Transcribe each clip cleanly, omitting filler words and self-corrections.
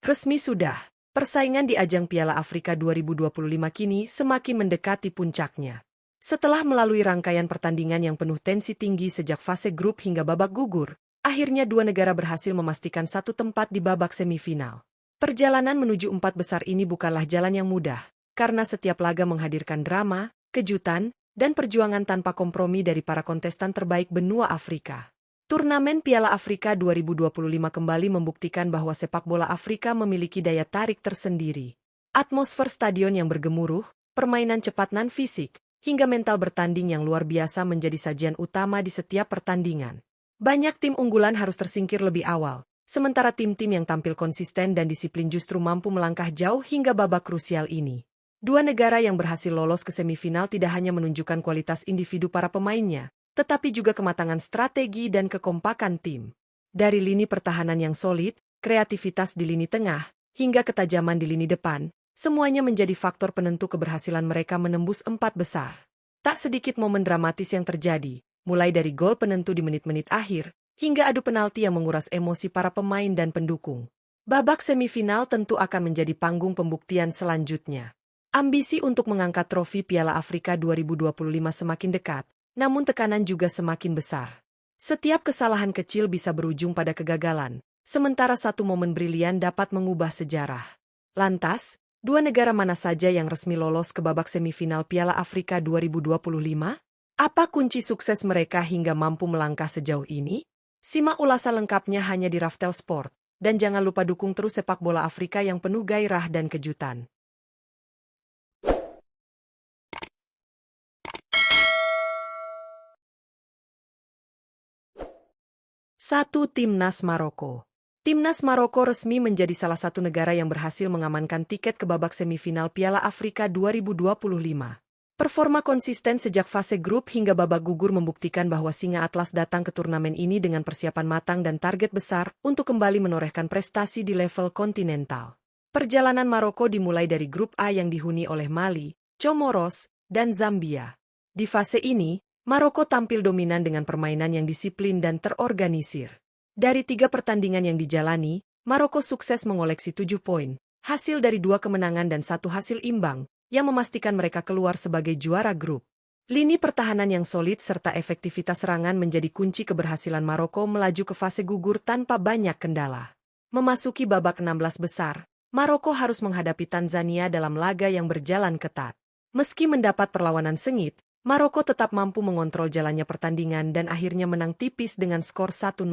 Resmi sudah, persaingan di ajang Piala Afrika 2025 kini semakin mendekati puncaknya. Setelah melalui rangkaian pertandingan yang penuh tensi tinggi sejak fase grup hingga babak gugur, akhirnya dua negara berhasil memastikan satu tempat di babak semifinal. Perjalanan menuju empat besar ini bukanlah jalan yang mudah, karena setiap laga menghadirkan drama, kejutan, dan perjuangan tanpa kompromi dari para kontestan terbaik benua Afrika. Turnamen Piala Afrika 2025 kembali membuktikan bahwa sepak bola Afrika memiliki daya tarik tersendiri. Atmosfer stadion yang bergemuruh, permainan cepat nan fisik, hingga mental bertanding yang luar biasa menjadi sajian utama di setiap pertandingan. Banyak tim unggulan harus tersingkir lebih awal, sementara tim-tim yang tampil konsisten dan disiplin justru mampu melangkah jauh hingga babak krusial ini. Dua negara yang berhasil lolos ke semifinal tidak hanya menunjukkan kualitas individu para pemainnya, tetapi juga kematangan strategi dan kekompakan tim. Dari lini pertahanan yang solid, kreativitas di lini tengah, hingga ketajaman di lini depan, semuanya menjadi faktor penentu keberhasilan mereka menembus empat besar. Tak sedikit momen dramatis yang terjadi, mulai dari gol penentu di menit-menit akhir, hingga adu penalti yang menguras emosi para pemain dan pendukung. Babak semifinal tentu akan menjadi panggung pembuktian selanjutnya. Ambisi untuk mengangkat trofi Piala Afrika 2025 semakin dekat, namun tekanan juga semakin besar. Setiap kesalahan kecil bisa berujung pada kegagalan, sementara satu momen brilian dapat mengubah sejarah. Lantas, dua negara mana saja yang resmi lolos ke babak semifinal Piala Afrika 2025? Apa kunci sukses mereka hingga mampu melangkah sejauh ini? Simak ulasan lengkapnya hanya di Raftel Sport, dan jangan lupa dukung terus sepak bola Afrika yang penuh gairah dan kejutan. 1. Timnas Maroko. Timnas Maroko resmi menjadi salah satu negara yang berhasil mengamankan tiket ke babak semifinal Piala Afrika 2025. Performa konsisten sejak fase grup hingga babak gugur membuktikan bahwa Singa Atlas datang ke turnamen ini dengan persiapan matang dan target besar untuk kembali menorehkan prestasi di level kontinental. Perjalanan Maroko dimulai dari grup A yang dihuni oleh Mali, Comoros, dan Zambia. Di fase ini, Maroko tampil dominan dengan permainan yang disiplin dan terorganisir. Dari 3 pertandingan yang dijalani, Maroko sukses mengoleksi 7 poin, hasil dari 2 kemenangan dan 1 hasil imbang, yang memastikan mereka keluar sebagai juara grup. Lini pertahanan yang solid serta efektivitas serangan menjadi kunci keberhasilan Maroko melaju ke fase gugur tanpa banyak kendala. Memasuki babak 16 besar, Maroko harus menghadapi Tanzania dalam laga yang berjalan ketat. Meski mendapat perlawanan sengit, Maroko tetap mampu mengontrol jalannya pertandingan dan akhirnya menang tipis dengan skor 1-0.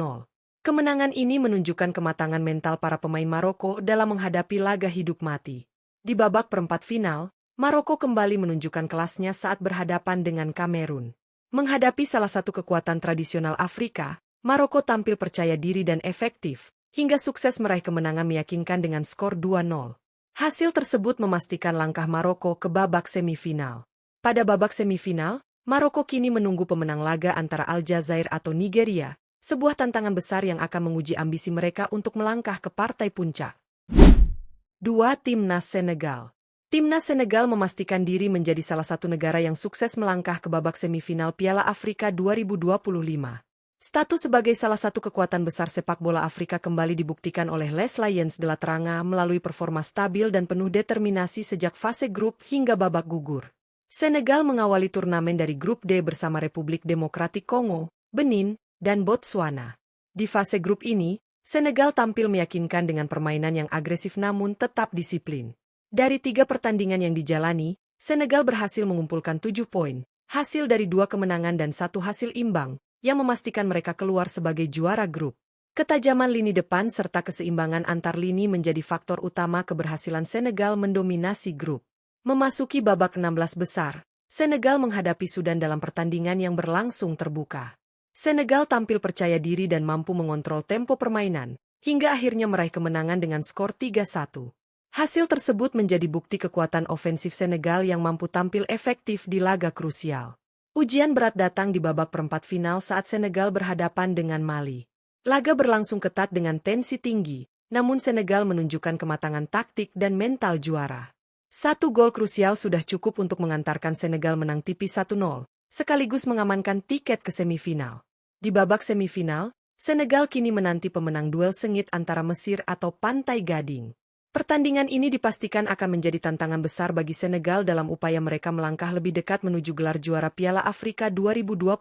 Kemenangan ini menunjukkan kematangan mental para pemain Maroko dalam menghadapi laga hidup mati. Di babak perempat final, Maroko kembali menunjukkan kelasnya saat berhadapan dengan Kamerun. Menghadapi salah satu kekuatan tradisional Afrika, Maroko tampil percaya diri dan efektif, hingga sukses meraih kemenangan meyakinkan dengan skor 2-0. Hasil tersebut memastikan langkah Maroko ke babak semifinal. Pada babak semifinal, Maroko kini menunggu pemenang laga antara Aljazair atau Nigeria, sebuah tantangan besar yang akan menguji ambisi mereka untuk melangkah ke partai puncak. 2. Timnas Senegal. Timnas Senegal memastikan diri menjadi salah satu negara yang sukses melangkah ke babak semifinal Piala Afrika 2025. Status sebagai salah satu kekuatan besar sepak bola Afrika kembali dibuktikan oleh Les Lions de la Teranga melalui performa stabil dan penuh determinasi sejak fase grup hingga babak gugur. Senegal mengawali turnamen dari grup D bersama Republik Demokratik Kongo, Benin, dan Botswana. Di fase grup ini, Senegal tampil meyakinkan dengan permainan yang agresif namun tetap disiplin. Dari 3 pertandingan yang dijalani, Senegal berhasil mengumpulkan 7 poin, hasil dari 2 kemenangan dan 1 hasil imbang, yang memastikan mereka keluar sebagai juara grup. Ketajaman lini depan serta keseimbangan antar lini menjadi faktor utama keberhasilan Senegal mendominasi grup. Memasuki babak 16 besar, Senegal menghadapi Sudan dalam pertandingan yang berlangsung terbuka. Senegal tampil percaya diri dan mampu mengontrol tempo permainan, hingga akhirnya meraih kemenangan dengan skor 3-1. Hasil tersebut menjadi bukti kekuatan ofensif Senegal yang mampu tampil efektif di laga krusial. Ujian berat datang di babak perempat final saat Senegal berhadapan dengan Mali. Laga berlangsung ketat dengan tensi tinggi, namun Senegal menunjukkan kematangan taktik dan mental juara. 1 gol krusial sudah cukup untuk mengantarkan Senegal menang tipis 1-0, sekaligus mengamankan tiket ke semifinal. Di babak semifinal, Senegal kini menanti pemenang duel sengit antara Mesir atau Pantai Gading. Pertandingan ini dipastikan akan menjadi tantangan besar bagi Senegal dalam upaya mereka melangkah lebih dekat menuju gelar juara Piala Afrika 2025.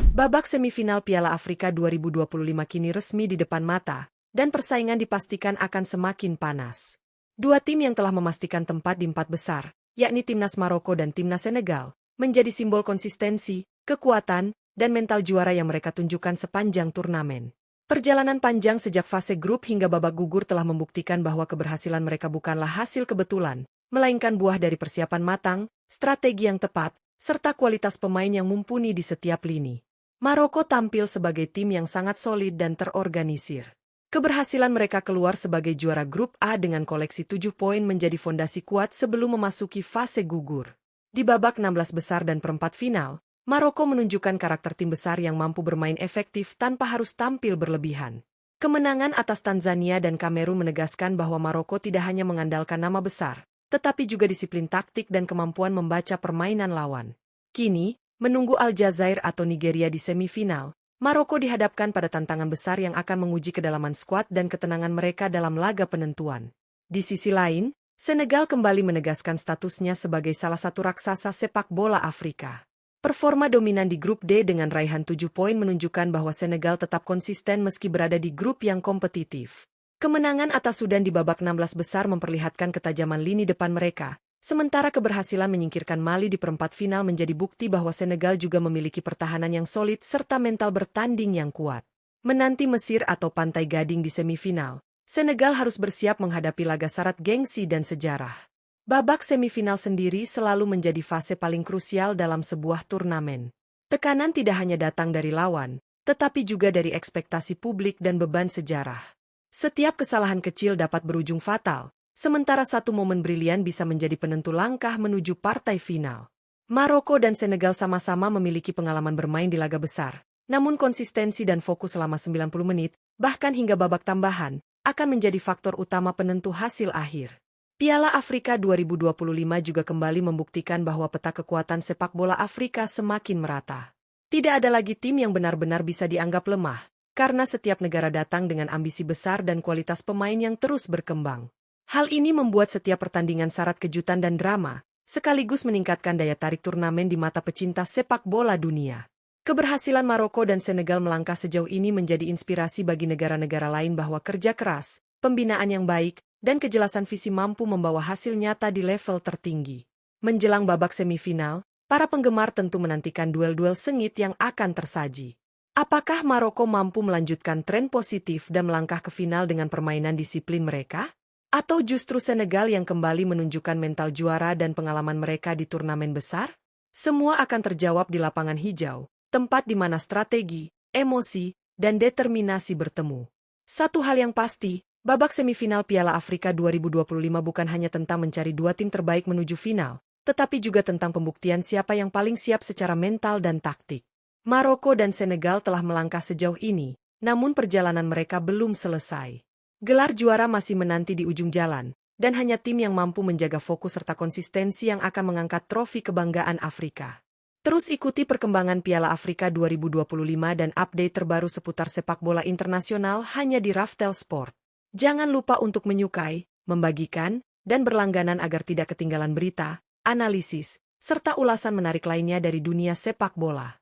Babak semifinal Piala Afrika 2025 kini resmi di depan mata, dan persaingan dipastikan akan semakin panas. Dua tim yang telah memastikan tempat di empat besar, yakni Timnas Maroko dan Timnas Senegal, menjadi simbol konsistensi, kekuatan, dan mental juara yang mereka tunjukkan sepanjang turnamen. Perjalanan panjang sejak fase grup hingga babak gugur telah membuktikan bahwa keberhasilan mereka bukanlah hasil kebetulan, melainkan buah dari persiapan matang, strategi yang tepat, serta kualitas pemain yang mumpuni di setiap lini. Maroko tampil sebagai tim yang sangat solid dan terorganisir. Keberhasilan mereka keluar sebagai juara grup A dengan koleksi 7 poin menjadi fondasi kuat sebelum memasuki fase gugur. Di babak 16 besar dan perempat final, Maroko menunjukkan karakter tim besar yang mampu bermain efektif tanpa harus tampil berlebihan. Kemenangan atas Tanzania dan Kamerun menegaskan bahwa Maroko tidak hanya mengandalkan nama besar, tetapi juga disiplin taktik dan kemampuan membaca permainan lawan. Kini, menunggu Aljazair atau Nigeria di semifinal, Maroko dihadapkan pada tantangan besar yang akan menguji kedalaman skuad dan ketenangan mereka dalam laga penentuan. Di sisi lain, Senegal kembali menegaskan statusnya sebagai salah satu raksasa sepak bola Afrika. Performa dominan di grup D dengan raihan 7 poin menunjukkan bahwa Senegal tetap konsisten meski berada di grup yang kompetitif. Kemenangan atas Sudan di babak 16 besar memperlihatkan ketajaman lini depan mereka, sementara keberhasilan menyingkirkan Mali di perempat final menjadi bukti bahwa Senegal juga memiliki pertahanan yang solid serta mental bertanding yang kuat. Menanti Mesir atau Pantai Gading di semifinal, Senegal harus bersiap menghadapi laga syarat gengsi dan sejarah. Babak semifinal sendiri selalu menjadi fase paling krusial dalam sebuah turnamen. Tekanan tidak hanya datang dari lawan, tetapi juga dari ekspektasi publik dan beban sejarah. Setiap kesalahan kecil dapat berujung fatal, sementara satu momen brilian bisa menjadi penentu langkah menuju partai final. Maroko dan Senegal sama-sama memiliki pengalaman bermain di laga besar, namun konsistensi dan fokus selama 90 menit, bahkan hingga babak tambahan, akan menjadi faktor utama penentu hasil akhir. Piala Afrika 2025 juga kembali membuktikan bahwa peta kekuatan sepak bola Afrika semakin merata. Tidak ada lagi tim yang benar-benar bisa dianggap lemah, karena setiap negara datang dengan ambisi besar dan kualitas pemain yang terus berkembang. Hal ini membuat setiap pertandingan syarat kejutan dan drama, sekaligus meningkatkan daya tarik turnamen di mata pecinta sepak bola dunia. Keberhasilan Maroko dan Senegal melangkah sejauh ini menjadi inspirasi bagi negara-negara lain bahwa kerja keras, pembinaan yang baik, dan kejelasan visi mampu membawa hasil nyata di level tertinggi. Menjelang babak semifinal, para penggemar tentu menantikan duel-duel sengit yang akan tersaji. Apakah Maroko mampu melanjutkan tren positif dan melangkah ke final dengan permainan disiplin mereka? Atau justru Senegal yang kembali menunjukkan mental juara dan pengalaman mereka di turnamen besar? Semua akan terjawab di lapangan hijau, tempat di mana strategi, emosi, dan determinasi bertemu. Satu hal yang pasti, babak semifinal Piala Afrika 2025 bukan hanya tentang mencari dua tim terbaik menuju final, tetapi juga tentang pembuktian siapa yang paling siap secara mental dan taktik. Maroko dan Senegal telah melangkah sejauh ini, namun perjalanan mereka belum selesai. Gelar juara masih menanti di ujung jalan, dan hanya tim yang mampu menjaga fokus serta konsistensi yang akan mengangkat trofi kebanggaan Afrika. Terus ikuti perkembangan Piala Afrika 2025 dan update terbaru seputar sepak bola internasional hanya di Raftel Sport. Jangan lupa untuk menyukai, membagikan, dan berlangganan agar tidak ketinggalan berita, analisis, serta ulasan menarik lainnya dari dunia sepak bola.